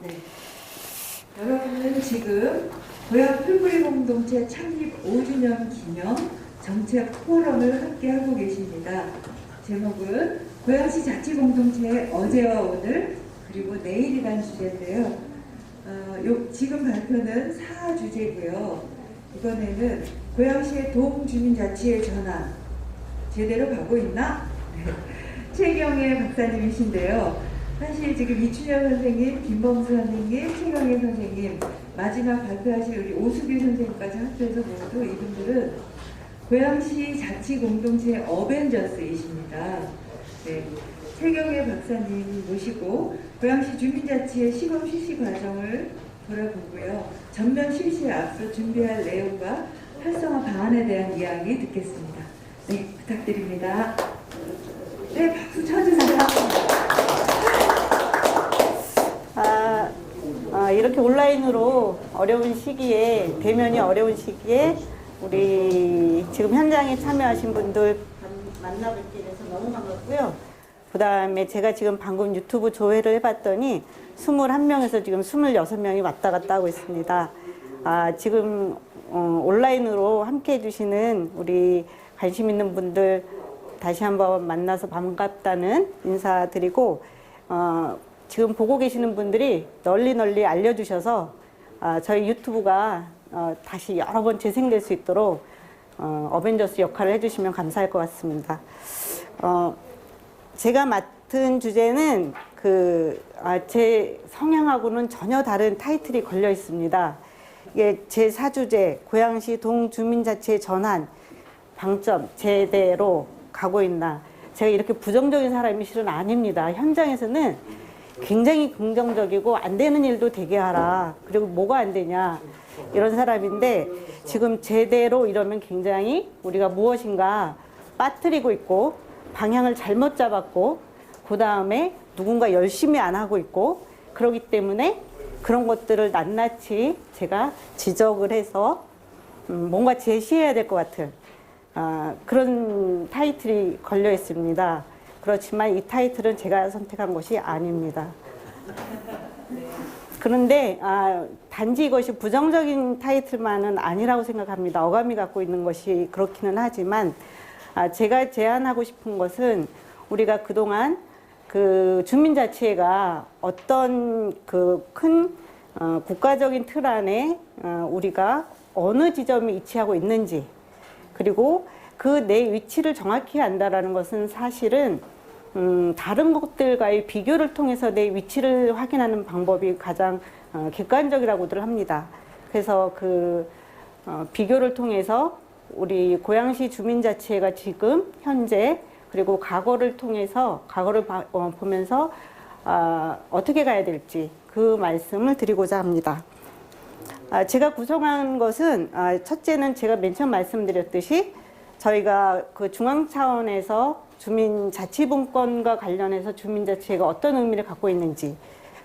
네. 여러분은 지금 고향 풀뿌리 공동체 창립 5주년 기념 정책 포럼을 함께 하고 계십니다. 제목은 고양시 자치공동체의 어제와 오늘 그리고 내일이라는 주제인데요. 지금 발표는 4주제고요. 이번에는 고양시의 동주민자치의 전환 제대로 가고 있나? 네. 최경애 박사님이신데요. 사실 지금 이춘영 선생님, 김범수 선생님, 최경애 선생님, 마지막 발표하실 우리 오수길 선생님까지 합쳐서 모두 이분들은 고양시 자치공동체 어벤져스이십니다. 네. 최경애 박사님 모시고 고양시 주민자치의 시범 실시 과정을 돌아보고요. 전면 실시에 앞서 준비할 내용과 활성화 방안에 대한 이야기 듣겠습니다. 네, 부탁드립니다. 네, 박수 쳐주세요. 이렇게 온라인으로 어려운 시기에, 대면이 어려운 시기에 우리 지금 현장에 참여하신 분들 만나뵙게 돼서 너무 반갑고요. 그 다음에 제가 지금 방금 유튜브 조회를 해봤더니 21명에서 지금 26명이 왔다 갔다 하고 있습니다. 지금 온라인으로 함께 해주시는 우리 관심 있는 분들 다시 한번 만나서 반갑다는 인사드리고, 지금 보고 계시는 분들이 널리 알려주셔서 저희 유튜브가 다시 여러 번 재생될 수 있도록 어벤져스 역할을 해주시면 감사할 것 같습니다. 제가 맡은 주제는 제 성향하고는 전혀 다른 타이틀이 걸려 있습니다. 이게 제 4주제 고양시 동주민자치의 전환 방점 제대로 가고 있나. 제가 이렇게 부정적인 사람이 실은 아닙니다. 현장에서는 굉장히 긍정적이고 안 되는 일도 되게 하라. 그리고 뭐가 안 되냐. 이런 사람인데 지금 제대로 이러면 굉장히 우리가 무엇인가 빠뜨리고 있고 방향을 잘못 잡았고 그 다음에 누군가 열심히 안 하고 있고 그러기 때문에 그런 것들을 낱낱이 제가 지적을 해서 뭔가 제시해야 될 것 같은 그런 타이틀이 걸려 있습니다. 그렇지만 이 타이틀은 제가 선택한 것이 아닙니다. 그런데 단지 이것이 부정적인 타이틀만은 아니라고 생각합니다. 어감이 갖고 있는 것이 그렇기는 하지만 제가 제안하고 싶은 것은 우리가 그동안 그 주민자치회가 어떤 그 큰 국가적인 틀 안에 우리가 어느 지점에 위치하고 있는지 그리고 그 내 위치를 정확히 안다라는 것은 사실은 다른 것들과의 비교를 통해서 내 위치를 확인하는 방법이 가장 객관적이라고들 합니다. 그래서 비교를 통해서 우리 고양시 주민자치회가 지금 현재 그리고 과거를 통해서 과거를 보면서 어떻게 가야 될지 그 말씀을 드리고자 합니다. 제가 구성한 것은 첫째는 제가 맨 처음 말씀드렸듯이 저희가 그 중앙 차원에서 주민자치분권과 관련해서 주민자치회가 어떤 의미를 갖고 있는지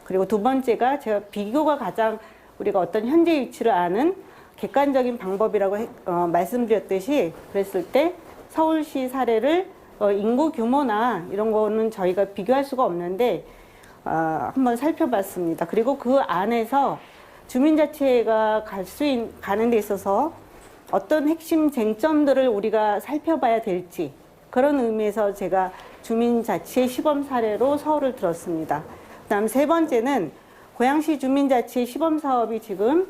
그리고 두 번째가 제가 비교가 가장 우리가 어떤 현재 위치를 아는 객관적인 방법이라고 말씀드렸듯이 그랬을 때 서울시 사례를 인구 규모나 이런 거는 저희가 비교할 수가 없는데 한번 살펴봤습니다. 그리고 그 안에서 주민자치회가 가는 데 있어서 어떤 핵심 쟁점들을 우리가 살펴봐야 될지 그런 의미에서 제가 주민자치회 시범 사례로 서울을 들었습니다. 그다음 세 번째는 고양시 주민자치회 시범 사업이 지금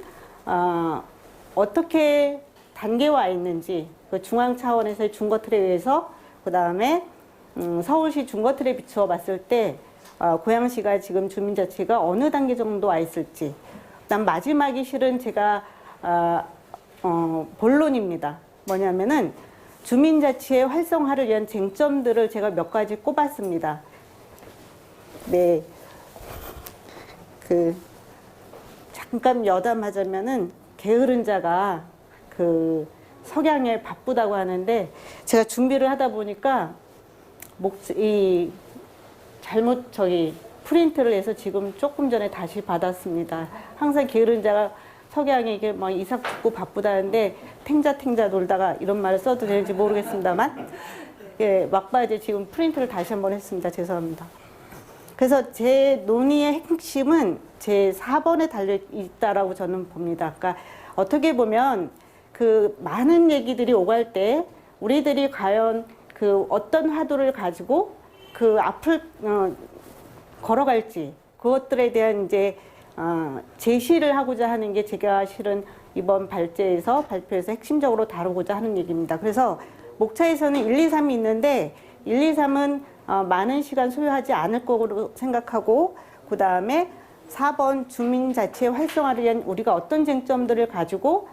어떻게 단계와 있는지 그 중앙 차원에서의 중거틀에 의해서 그 다음에 서울시 중거틀에 비추어 봤을 때 고양시가 지금 주민자치가 어느 단계 정도 와 있을지 그다음 마지막이 실은 제가 본론입니다. 뭐냐면은 주민자치의 활성화를 위한 쟁점들을 제가 몇 가지 꼽았습니다. 네, 잠깐 여담하자면은 게으른 자가 석양에 바쁘다고 하는데 제가 준비를 하다 보니까 잘못 프린트를 해서 지금 조금 전에 다시 받았습니다. 항상 게으른 자가 석양에 이게 막 이삭 죽고 바쁘다는데 탱자 놀다가 이런 말을 써도 되는지 모르겠습니다만 예, 막바지에 지금 프린트를 다시 한번 했습니다. 죄송합니다. 그래서 제 논의의 핵심은 제 4번에 달려 있다라고 저는 봅니다. 그러니까 어떻게 보면 그 많은 얘기들이 오갈 때 우리들이 과연 그 어떤 화두를 가지고 그 앞을 걸어갈지 그것들에 대한 이제 제시를 하고자 하는 게 제가 실은 이번 발표에서 핵심적으로 다루고자 하는 얘기입니다. 그래서 목차에서는 1, 2, 3이 있는데 1, 2, 3은 많은 시간 소요하지 않을 거로 생각하고 그 다음에 4번 주민자치 활성화를 위한 우리가 어떤 쟁점들을 가지고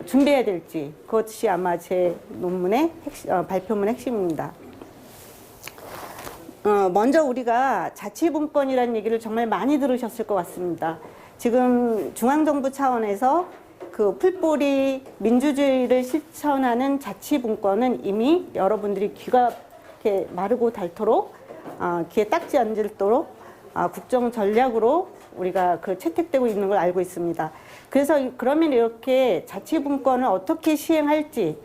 준비해야 될지 그것이 아마 제 논문의 발표문 핵심입니다. 먼저 우리가 자치분권이라는 얘기를 정말 많이 들으셨을 것 같습니다. 지금 중앙정부 차원에서 그 풀뿌리 민주주의를 실천하는 자치분권은 이미 여러분들이 귀가 이렇게 마르고 닳도록 귀에 딱지 앉도록 국정 전략으로 우리가 그 채택되고 있는 걸 알고 있습니다. 그래서 그러면 이렇게 자치분권을 어떻게 시행할지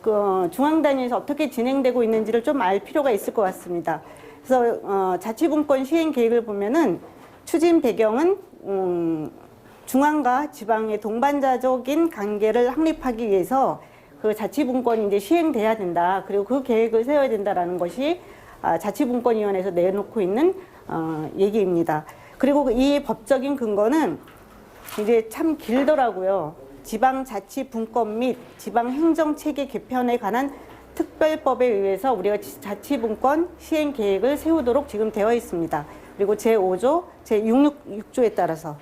그 중앙 단위에서 어떻게 진행되고 있는지를 좀 알 필요가 있을 것 같습니다. 그래서 자치분권 시행 계획을 보면은 추진 배경은 중앙과 지방의 동반자적인 관계를 확립하기 위해서 그 자치분권이 이제 시행돼야 된다. 그리고 그 계획을 세워야 된다라는 것이 자치분권위원회에서 내놓고 있는 얘기입니다. 그리고 이 법적인 근거는 이제 참 길더라고요. 지방자치분권 및 지방행정체계 개편에 관한 특별법에 의해서 우리가 자치분권 시행계획을 세우도록 지금 되어 있습니다. 그리고 제5조, 제6조에 따라서.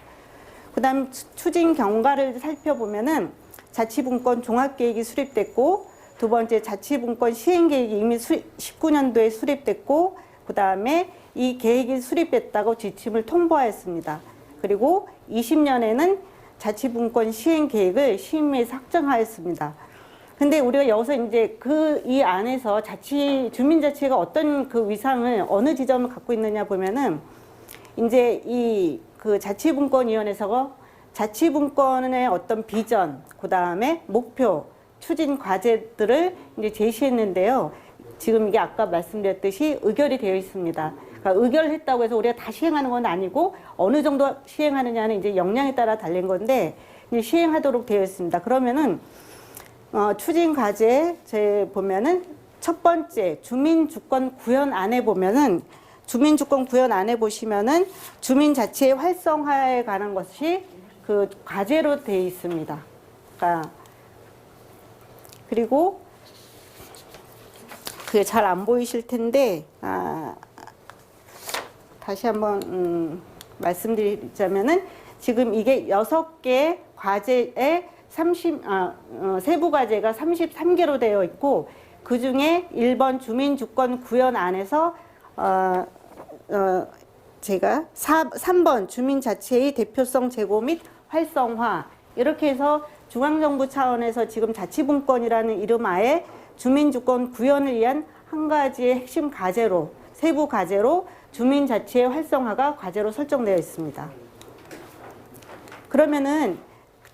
그 다음 추진 경과를 살펴보면은 자치분권 종합계획이 수립됐고, 두 번째 자치분권 시행계획이 이미 19년도에 수립됐고, 그 다음에 이 계획이 수립됐다고 지침을 통보하였습니다. 그리고 20년에는 자치분권 시행계획을 심의에서 확정하였습니다. 근데 우리가 여기서 이제 이 안에서 주민자치가 어떤 그 위상을 어느 지점을 갖고 있느냐 보면은 이제 그 자치분권위원회에서 자치분권의 어떤 비전, 그 다음에 목표, 추진 과제들을 이제 제시했는데요. 지금 이게 아까 말씀드렸듯이 의결이 되어 있습니다. 그러니까 의결했다고 해서 우리가 다 시행하는 건 아니고 어느 정도 시행하느냐는 이제 역량에 따라 달린 건데 이제 시행하도록 되어 있습니다. 그러면은 추진 과제 보면은 첫 번째 주민주권 구현안에 보면은 주민주권 구현안에 보시면은 주민자치의 활성화에 관한 것이 그 과제로 되어 있습니다. 그러니까 그리고 그게 잘 안 보이실 텐데 다시 한번 말씀드리자면은 지금 이게 6개 과제에 세부 과제가 33개로 되어 있고 그 중에 1번 주민주권 구현안에서 제가 3번 주민자치의 대표성 제고 및 활성화 이렇게 해서 중앙정부 차원에서 지금 자치분권이라는 이름 하에 주민주권 구현을 위한 한 가지의 핵심 과제로 세부 과제로 주민자치의 활성화가 과제로 설정되어 있습니다. 그러면은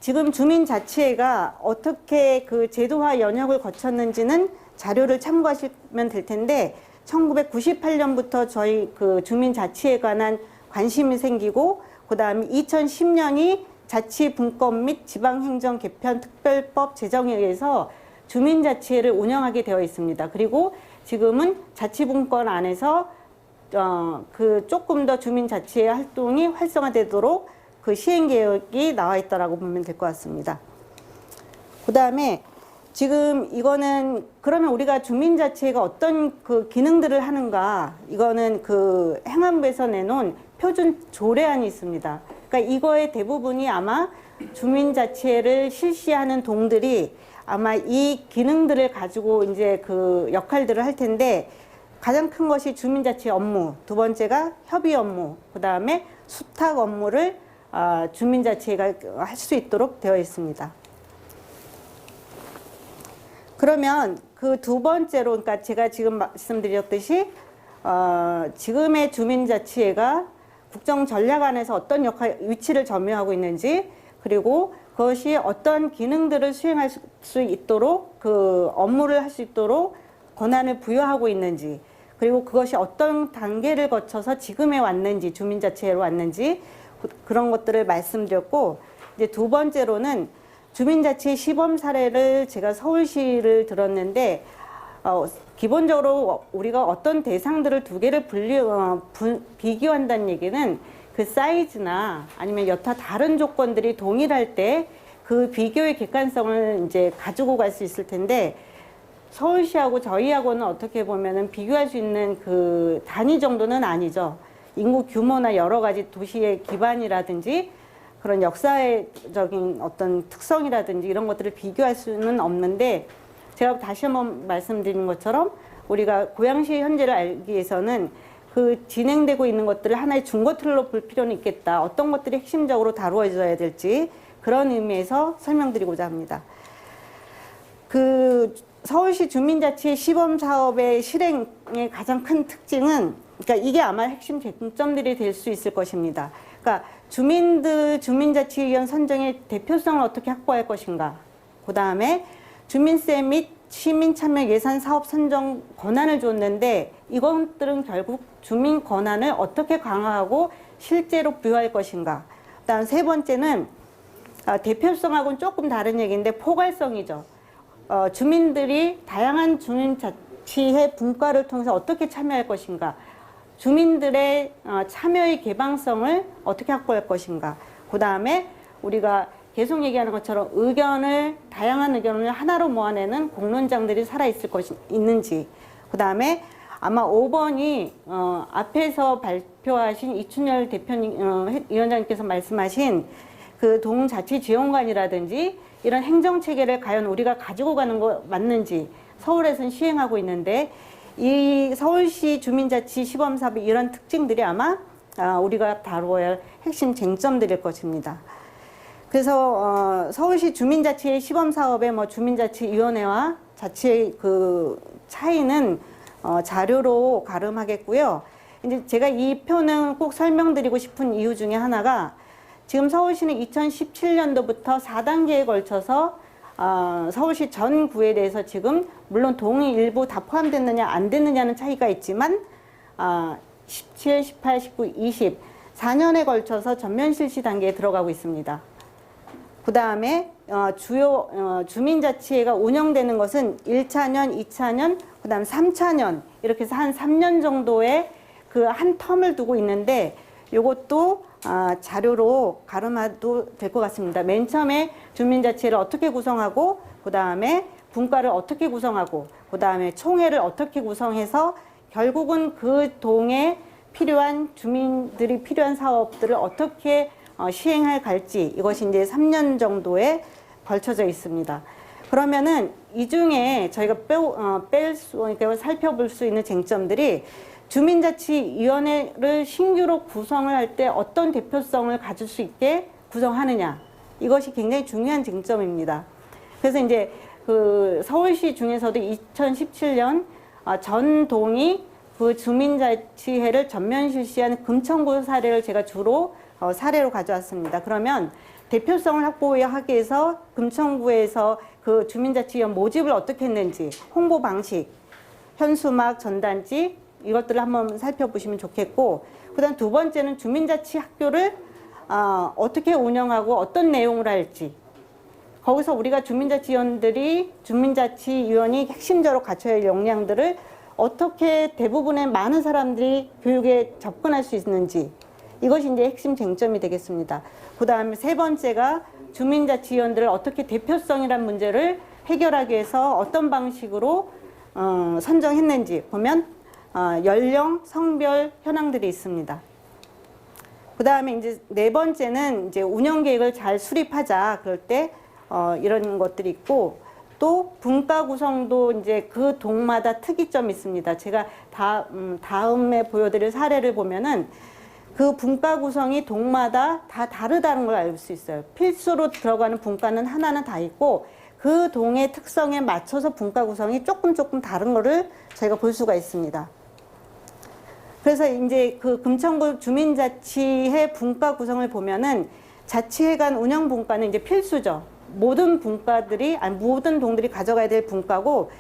지금 주민자치회가 어떻게 그 제도화 연역을 거쳤는지는 자료를 참고하시면 될 텐데 1998년부터 저희 그 주민자치에 관한 관심이 생기고 그 다음에 2010년이 자치분권 및 지방행정 개편 특별법 제정에 의해서 주민자치회를 운영하게 되어 있습니다. 그리고 지금은 자치분권 안에서 그 조금 더 주민자치회 활동이 활성화되도록 그 시행계획이 나와 있다라고 보면 될 것 같습니다. 그 다음에 지금 이거는 그러면 우리가 주민자치회가 어떤 그 기능들을 하는가 이거는 그 행안부에서 내놓은 표준 조례안이 있습니다. 그러니까 이거의 대부분이 아마 주민자치회를 실시하는 동들이 아마 이 기능들을 가지고 이제 그 역할들을 할 텐데 가장 큰 것이 주민자치 업무, 두 번째가 협의 업무, 그 다음에 수탁 업무를 주민자치회가 할 수 있도록 되어 있습니다. 그러면 그 두 번째로, 그러니까 제가 지금 말씀드렸듯이 지금의 주민자치회가 국정전략안에서 어떤 위치를 점유하고 있는지, 그리고 그것이 어떤 기능들을 수행할 수 있도록 그 업무를 할 수 있도록 권한을 부여하고 있는지, 그리고 그것이 어떤 단계를 거쳐서 지금에 왔는지, 주민자치회로 왔는지, 그런 것들을 말씀드렸고, 이제 두 번째로는 주민자치 시범 사례를 제가 서울시를 들었는데, 기본적으로 우리가 어떤 대상들을 두 개를 비교한다는 얘기는 그 사이즈나 아니면 여타 다른 조건들이 동일할 때 그 비교의 객관성을 이제 가지고 갈 수 있을 텐데, 서울시하고 저희하고는 어떻게 보면은 비교할 수 있는 그 단위 정도는 아니죠. 인구 규모나 여러 가지 도시의 기반이라든지 그런 역사적인 어떤 특성이라든지 이런 것들을 비교할 수는 없는데, 제가 다시 한번 말씀드린 것처럼 우리가 고양시 현재를 알기 위해서는 그 진행되고 있는 것들을 하나의 중거 틀로 볼 필요는 있겠다. 어떤 것들이 핵심적으로 다루어져야 될지 그런 의미에서 설명드리고자 합니다. 그 서울시 주민자치 시범 사업의 실행의 가장 큰 특징은, 그러니까 이게 아마 핵심 쟁점들이 될 수 있을 것입니다. 그러니까 주민자치위원 선정의 대표성을 어떻게 확보할 것인가. 그 다음에 주민세 및 시민 참여 예산 사업 선정 권한을 줬는데, 이것들은 결국 주민 권한을 어떻게 강화하고 실제로 부여할 것인가. 그다음 세 번째는 대표성하고는 조금 다른 얘기인데 포괄성이죠. 주민들이 다양한 주민자치의 분과를 통해서 어떻게 참여할 것인가. 주민들의 참여의 개방성을 어떻게 확보할 것인가. 그 다음에 우리가 계속 얘기하는 것처럼 다양한 의견을 하나로 모아내는 공론장들이 살아있을 있는지. 그 다음에 아마 5번이 앞에서 발표하신 이춘열 위원장님께서 말씀하신 그 동자치지원관이라든지 이런 행정체계를 과연 우리가 가지고 가는 거 맞는지 서울에서는 시행하고 있는데, 이 서울시 주민자치 시범사업의 이런 특징들이 아마 우리가 다루어야 할 핵심 쟁점들일 것입니다. 그래서 서울시 주민자치 시범사업의 주민자치위원회와 자치의 그 차이는 자료로 가름하겠고요. 이제 제가 이 표는 꼭 설명드리고 싶은 이유 중에 하나가, 지금 서울시는 2017년도부터 4단계에 걸쳐서 서울시 전 구에 대해서 지금 물론 동이 일부 다 포함됐느냐 안 됐느냐는 차이가 있지만 17, 18, 19, 20 4년에 걸쳐서 전면 실시 단계에 들어가고 있습니다. 그 다음에 주요 주민자치회가 운영되는 것은 1차년, 2차년, 그 다음 3차년 이렇게 해서 한 3년 정도의 그 한 텀을 두고 있는데, 요것도 자료로 가름해도 될 것 같습니다. 맨 처음에 주민자치회를 어떻게 구성하고, 그 다음에 분과를 어떻게 구성하고, 그 다음에 총회를 어떻게 구성해서 결국은 그 동에 필요한 주민들이 필요한 사업들을 어떻게 시행할 갈지, 이것이 이제 3년 정도에 걸쳐져 있습니다. 그러면은 이 중에 저희가 그러니까 살펴볼 수 있는 쟁점들이, 주민자치위원회를 신규로 구성을 할 때 어떤 대표성을 가질 수 있게 구성하느냐, 이것이 굉장히 중요한 쟁점입니다. 그래서 이제 그 서울시 중에서도 2017년 전 동이 그 주민자치회를 전면 실시한 금천구 사례를 제가 주로 사례로 가져왔습니다. 그러면 대표성을 확보하기 위해서 금천구에서 그 주민자치위원 모집을 어떻게 했는지, 홍보 방식, 현수막, 전단지 이것들을 한번 살펴보시면 좋겠고, 그 다음 두 번째는 주민자치 학교를 어떻게 운영하고 어떤 내용을 할지, 거기서 우리가 주민자치위원이 핵심적으로 갖춰야 할 역량들을 어떻게 대부분의 많은 사람들이 교육에 접근할 수 있는지, 이것이 이제 핵심 쟁점이 되겠습니다. 그 다음에 세 번째가 주민자치위원들을 어떻게 대표성이란 문제를 해결하기 위해서 어떤 방식으로 선정했는지 보면 연령, 성별 현황들이 있습니다. 그 다음에 이제 네 번째는 이제 운영 계획을 잘 수립하자. 그럴 때 이런 것들이 있고, 또 분과 구성도 이제 그 동마다 특이점이 있습니다. 제가 다음에 보여드릴 사례를 보면은 그 분과 구성이 동마다 다 다르다는 걸 알 수 있어요. 필수로 들어가는 분과는 하나는 다 있고, 그 동의 특성에 맞춰서 분과 구성이 조금 다른 거를 저희가 볼 수가 있습니다. 그래서 이제 그 금천구 주민자치회 분과 구성을 보면은 자치회 간 운영 분과는 이제 필수죠. 모든 동들이 가져가야 될 분과고,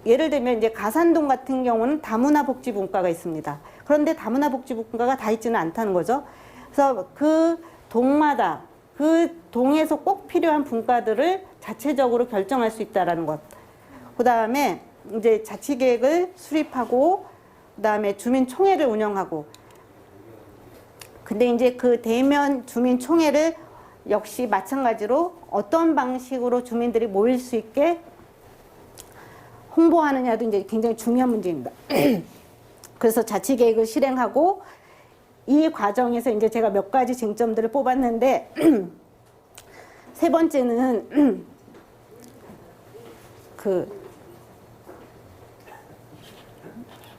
예를 들면 이제 가산동 같은 경우는 다문화복지분과가 있습니다. 그런데 다문화복지분과가 다 있지는 않다는 거죠. 그래서 그 동마다 그 동에서 꼭 필요한 분과들을 자체적으로 결정할 수 있다라는 것. 그 다음에 이제 자치계획을 수립하고, 그 다음에 주민총회를 운영하고. 근데 이제 그 대면 주민총회를 역시 마찬가지로 어떤 방식으로 주민들이 모일 수 있게 홍보하느냐도 이제 굉장히 중요한 문제입니다. 그래서 자치계획을 실행하고, 이 과정에서 이제 제가 몇 가지 쟁점들을 뽑았는데, 세 번째는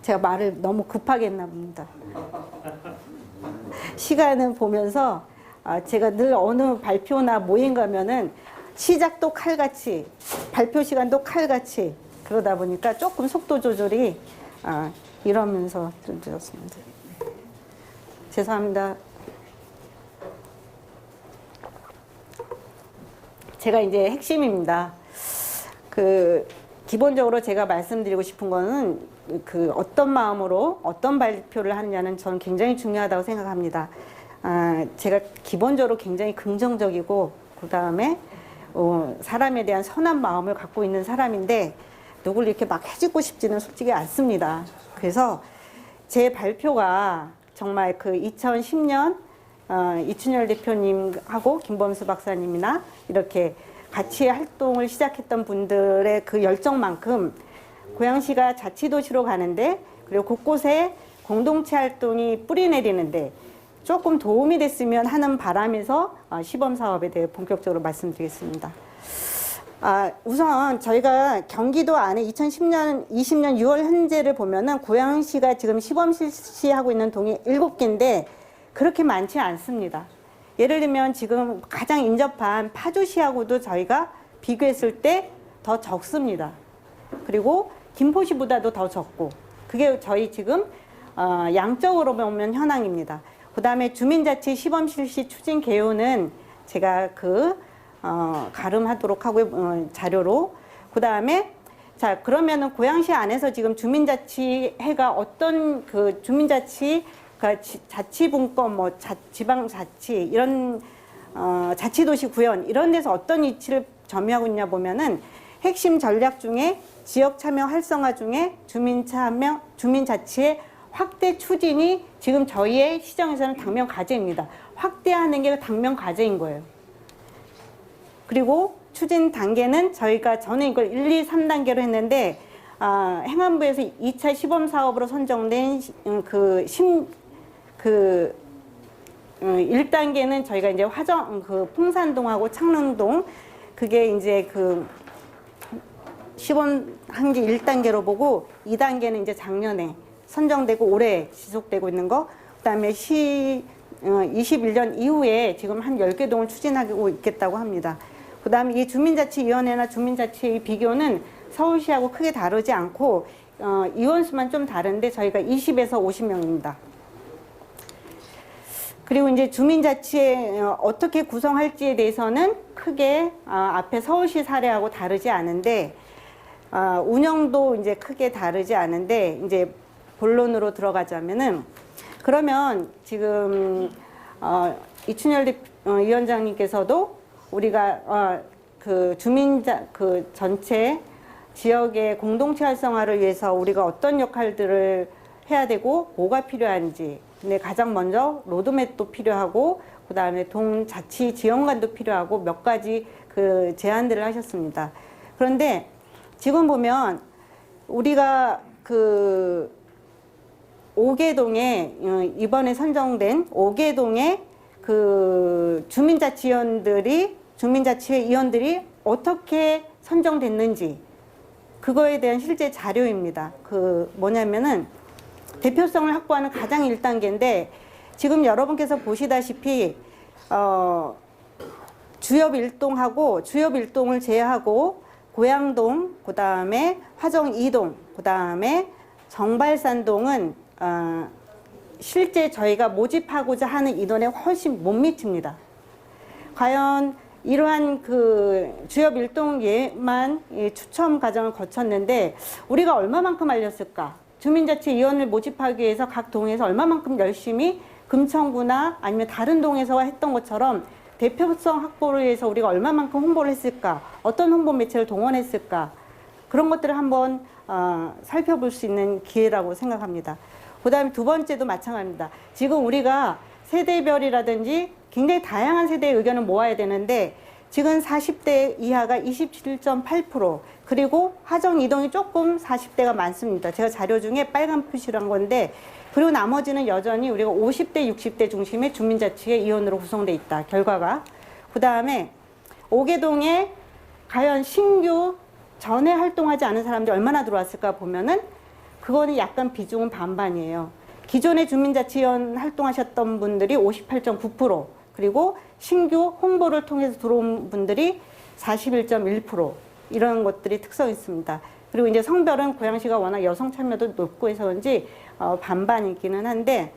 제가 말을 너무 급하게 했나 봅니다. 시간을 보면서 제가 늘 어느 발표나 모임 가면은 시작도 칼같이, 발표 시간도 칼같이 그러다 보니까 조금 속도 조절이 이러면서 좀 늦었습니다. 죄송합니다. 제가 이제 핵심입니다. 기본적으로 제가 말씀드리고 싶은 거는 어떤 마음으로 어떤 발표를 하느냐는 저는 굉장히 중요하다고 생각합니다. 제가 기본적으로 굉장히 긍정적이고, 그 다음에 사람에 대한 선한 마음을 갖고 있는 사람인데, 누굴 이렇게 막 해주고 싶지는 솔직히 않습니다. 그래서 제 발표가 정말 2010년 이춘열 대표님하고 김범수 박사님이나 이렇게 같이 활동을 시작했던 분들의 그 열정만큼 고양시가 자치도시로 가는데, 그리고 곳곳에 공동체 활동이 뿌리 내리는데 조금 도움이 됐으면 하는 바람에서 시범 사업에 대해 본격적으로 말씀드리겠습니다. 우선 저희가 경기도 안에 2010년, 20년 6월 현재를 보면은 고양시가 지금 시범 실시하고 있는 동이 7개인데 그렇게 많지 않습니다. 예를 들면 지금 가장 인접한 파주시하고도 저희가 비교했을 때 더 적습니다. 그리고 김포시보다도 더 적고, 그게 저희 지금 양적으로 보면 현황입니다. 그 다음에 주민자치 시범 실시 추진 개요는 제가 가름하도록 하고요, 자료로. 그 다음에 자, 그러면은 고양시 안에서 지금 주민자치회가 어떤 주민자치, 자치분권, 지방자치, 이런, 자치도시 구현, 이런 데서 어떤 위치를 점유하고 있냐 보면은 핵심 전략 중에 지역 참여 활성화 중에 주민자치의 확대 추진이 지금 저희의 시정에서는 당면 과제입니다. 확대하는 게 당면 과제인 거예요. 그리고 추진 단계는 저는 이걸 1, 2, 3단계로 했는데, 행안부에서 2차 시범 사업으로 선정된 1단계는 저희가 이제 풍산동하고 창릉동, 그게 이제 시범한 게 1단계로 보고, 2단계는 이제 작년에 선정되고 올해 지속되고 있는 거, 그 다음에 21년 이후에 지금 한 10개 동을 추진하고 있겠다고 합니다. 그 다음에 이 주민자치위원회나 주민자치의 비교는 서울시하고 크게 다르지 않고, 의원수만 좀 다른데 저희가 20에서 50명입니다. 그리고 이제 주민자치에 어떻게 구성할지에 대해서는 크게 앞에 서울시 사례하고 다르지 않은데, 운영도 이제 크게 다르지 않은데, 이제 본론으로 들어가자면은, 그러면 지금 이춘열 위원장님께서도 우리가 전체 지역의 공동체 활성화를 위해서 우리가 어떤 역할들을 해야 되고 뭐가 필요한지, 근데 가장 먼저 로드맵도 필요하고, 그 다음에 동자치 지원관도 필요하고 몇 가지 제안들을 하셨습니다. 그런데 지금 보면 우리가 5개동에 이번에 선정된 5개동의 주민자치회 위원들이 어떻게 선정됐는지, 그거에 대한 실제 자료입니다. 뭐냐면은 대표성을 확보하는 가장 1단계인데, 지금 여러분께서 보시다시피 주엽 1동을 제외하고 고양동, 그 다음에 화정 2동, 그 다음에 정발산동은 실제 저희가 모집하고자 하는 인원에 훨씬 못 미칩니다. 과연 이러한 주엽 1동에만 추첨 과정을 거쳤는데 우리가 얼마만큼 알렸을까? 주민자치위원을 모집하기 위해서 각 동에서 얼마만큼 열심히 금천구나 아니면 다른 동에서 했던 것처럼 대표성 확보를 위해서 우리가 얼마만큼 홍보를 했을까, 어떤 홍보 매체를 동원했을까, 그런 것들을 한번 살펴볼 수 있는 기회라고 생각합니다. 그 다음에 두 번째도 마찬가지입니다. 지금 우리가 세대별이라든지 굉장히 다양한 세대의 의견을 모아야 되는데 지금 40대 이하가 27.8%, 그리고 하정 이동이 조금 40대가 많습니다. 제가 자료 중에 빨간 표시를 한 건데, 그리고 나머지는 여전히 우리가 50대, 60대 중심의 주민자치의 이원으로 구성되어 있다, 결과가. 그 다음에 오개동에 과연 신규 전에 활동하지 않은 사람들이 얼마나 들어왔을까 보면은 그거는 약간 비중은 반반이에요. 기존의 주민자치위원 활동하셨던 분들이 58.9%, 그리고 신규 홍보를 통해서 들어온 분들이 41.1%, 이런 것들이 특성이 있습니다. 그리고 이제 성별은 고양시가 워낙 여성 참여도 높고 해서 그런지 반반이기는 한데,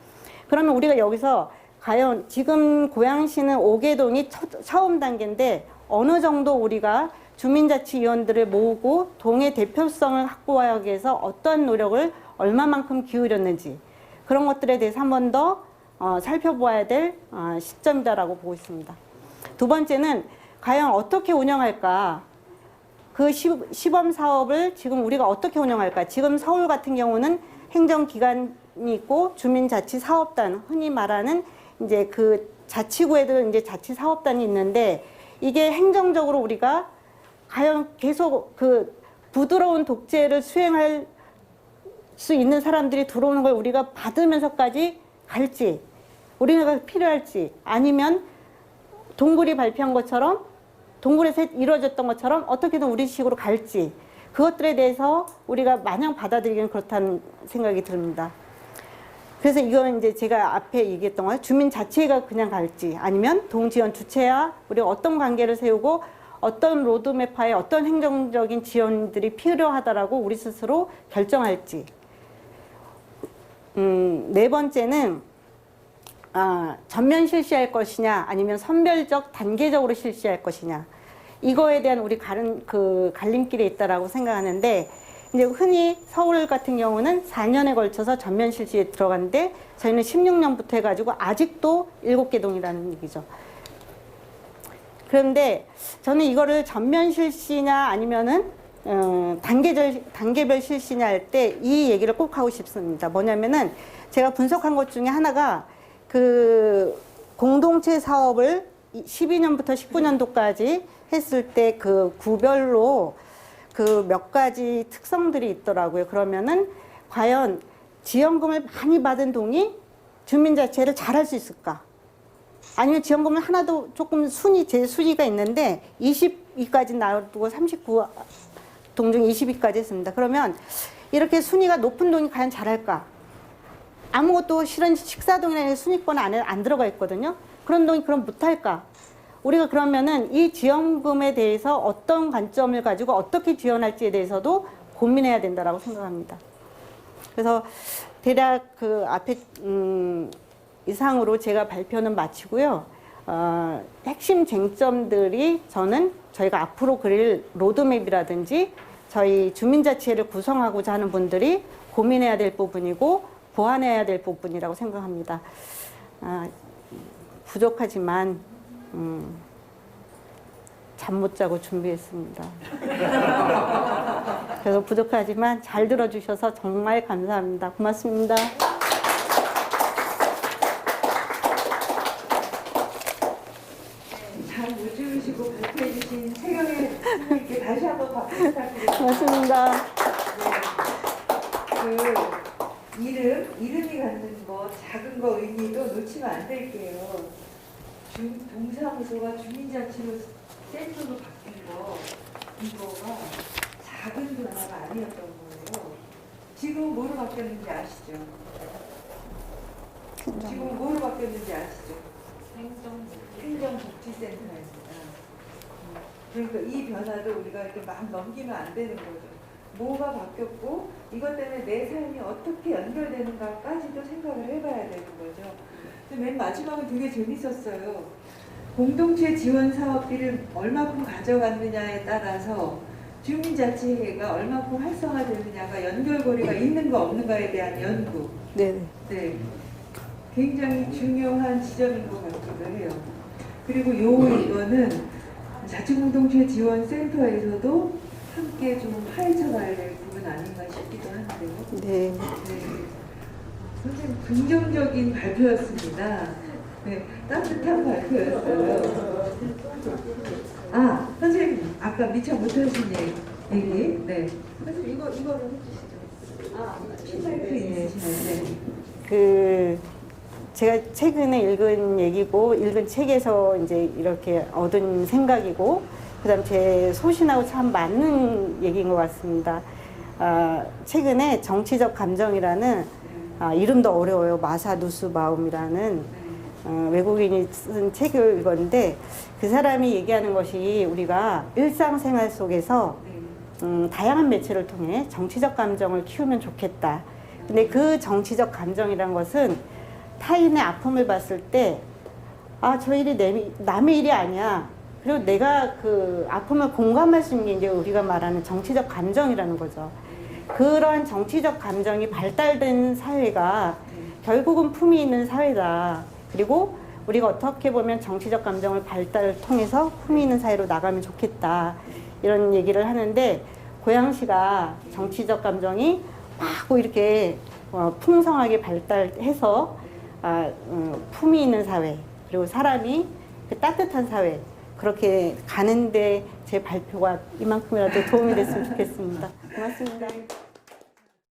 그러면 우리가 여기서 과연 지금 고양시는 5개동이 처음 단계인데 어느 정도 우리가 주민자치위원들을 모으고 동의 대표성을 확보하기 위해서 어떠한 노력을 얼마만큼 기울였는지, 그런 것들에 대해서 한 번 더 살펴보아야 될 시점이다라고 보고 있습니다. 두 번째는 과연 어떻게 운영할까? 그 시범 사업을 지금 우리가 어떻게 운영할까? 지금 서울 같은 경우는 행정기관이 있고 주민자치사업단, 흔히 말하는 이제 그 자치구에도 이제 자치사업단이 있는데, 이게 행정적으로 우리가 과연 계속 그 부드러운 독재를 수행할 수 있는 사람들이 들어오는 걸 우리가 받으면서까지 갈지, 우리가 필요할지, 아니면 동굴이 발표한 것처럼, 동굴에서 이루어졌던 것처럼 어떻게든 우리식으로 갈지, 그것들에 대해서 우리가 마냥 받아들이기는 그렇다는 생각이 듭니다. 그래서 이건 이제 제가 앞에 얘기했던 거, 주민 자체가 그냥 갈지, 아니면 동지원 주체와 우리가 어떤 관계를 세우고 어떤 로드맵하에 어떤 행정적인 지원들이 필요하다라고 우리 스스로 결정할지. 네 번째는 전면 실시할 것이냐 아니면 선별적 단계적으로 실시할 것이냐, 이거에 대한 우리 갈림길에 있다라고 생각하는데, 이제 흔히 서울 같은 경우는 4년에 걸쳐서 전면 실시에 들어갔는데 저희는 16년부터 해가지고 아직도 7개 동이라는 얘기죠. 그런데 저는 이거를 전면 실시냐 아니면은 단계별 실시냐 할 때 이 얘기를 꼭 하고 싶습니다. 뭐냐면은 제가 분석한 것 중에 하나가 그 공동체 사업을 12년부터 19년도까지 했을 때 그 구별로 그 몇 가지 특성들이 있더라고요. 그러면은 과연 지원금을 많이 받은 동이 주민자치를 잘할 수 있을까? 아니면 지원금을 하나도 조금 제 순위가 있는데 20위까지 놔두고 39동 중 20위까지 했습니다. 그러면 이렇게 순위가 높은 동이 과연 잘할까? 아무것도 실은 식사동이라는 순위권 안에 안 들어가 있거든요. 그런 동이 그럼 못할까? 우리가 그러면은 이 지원금에 대해서 어떤 관점을 가지고 어떻게 지원할지에 대해서도 고민해야 된다라고 생각합니다. 그래서 대략 그 앞에 이상으로 제가 발표는 마치고요. 핵심 쟁점들이 저는 저희가 앞으로 그릴 로드맵이라든지 저희 주민자치회를 구성하고자 하는 분들이 고민해야 될 부분이고 보완해야 될 부분이라고 생각합니다. 부족하지만 잠 못 자고 준비했습니다. 그래서 부족하지만 잘 들어주셔서 정말 감사합니다. 고맙습니다. 잠 못 주무시고 발표해주신 세경의 선생님께 다시 한번 박수 부탁드립니다. 고맙습니다. 네. 그 이름이 갖는 거, 작은 거 의미도 놓치면 안 될게요. 동사무소가 주민자치로 센터로 바뀐 이거가 작은 변화가 아니었던 거예요. 지금 뭐로 바뀌었는지 아시죠? 지금 뭐로 바뀌었는지 아시죠? 행정복지센터입니다. 그러니까 이 변화도 우리가 이렇게 막 넘기면 안 되는 거죠. 뭐가 바뀌었고 이것 때문에 내 삶이 어떻게 연결되는가까지도 생각을 해봐야 되는 거죠. 맨 마지막은 되게 재밌었어요. 공동체 지원 사업비를 얼마큼 가져갔느냐에 따라서 주민자치회가 얼마큼 활성화되느냐가 연결고리가 있는가 없는가에 대한 연구. 네. 네. 굉장히 중요한 지점인 것 같기도 해요. 그리고 이거는 자치공동체 지원센터에서도 함께 좀 파헤쳐봐야 될 부분 아닌가 싶기도 한데요. 네. 네. 선생님 긍정적인 발표였습니다. 네, 따뜻한 발표였어요. 아, 선생님 아까 미처 못하신 얘기. 네. 선생님 이거를 해주시죠. 아, 마이크 있으시네. 그 제가 최근에 읽은 얘기고 읽은 책에서 이제 이렇게 얻은 생각이고 그다음 제 소신하고 참 맞는 얘기인 것 같습니다. 최근에 정치적 감정이라는 이름도 어려워요. 마사 누스바움이라는 외국인이 쓴 책을 읽었는데 그 사람이 얘기하는 것이 우리가 일상생활 속에서 다양한 매체를 통해 정치적 감정을 키우면 좋겠다. 근데 그 정치적 감정이란 것은 타인의 아픔을 봤을 때 저 일이 남의 일이 아니야. 그리고 내가 그 아픔을 공감할 수 있는 게 이제 우리가 말하는 정치적 감정이라는 거죠. 그런 정치적 감정이 발달된 사회가 결국은 품위 있는 사회다. 그리고 우리가 어떻게 보면 정치적 감정을 발달을 통해서 품위 있는 사회로 나가면 좋겠다. 이런 얘기를 하는데 고양시가 정치적 감정이 막 이렇게 풍성하게 발달해서 품위 있는 사회 그리고 사람이 그 따뜻한 사회 그렇게 가는데 제 발표가 이만큼이라도 도움이 됐으면 좋겠습니다. 고맙습니다.